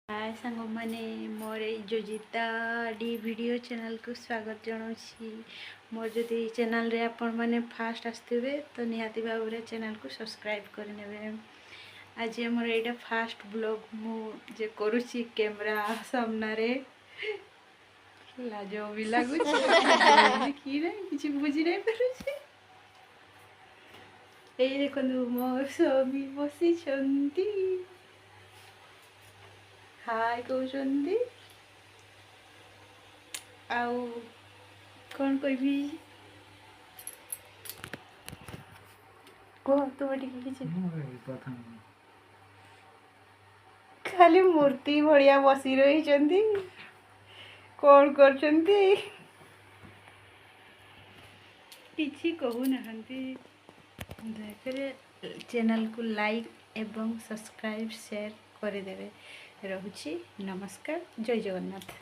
हाय सांग मैंने मोर जो जीता डी वीडियो चैनल को स्वागत जनाऊँगी। मोर जदि चैनल रे आपण मैंने फास्ट आसवे तो निहाती भाव चैनल को सब्सक्राइब करने। आज मोर यहाँ फास्ट ब्लॉग मुझे करुँची कैमरा सामना रे लाज भी लगुच कि बुझी नहीं पारे। ये देखो मो स्वामी बसी हाय कहते आउ कौन कहबी कह तुम टे खाली मूर्ति भाया बसी रही कौन कर किसी कहूना दयाकर चैनल को लाइक एवं सब्सक्राइब शेयर करदे। रहुछि नमस्कार, जय जगन्नाथ।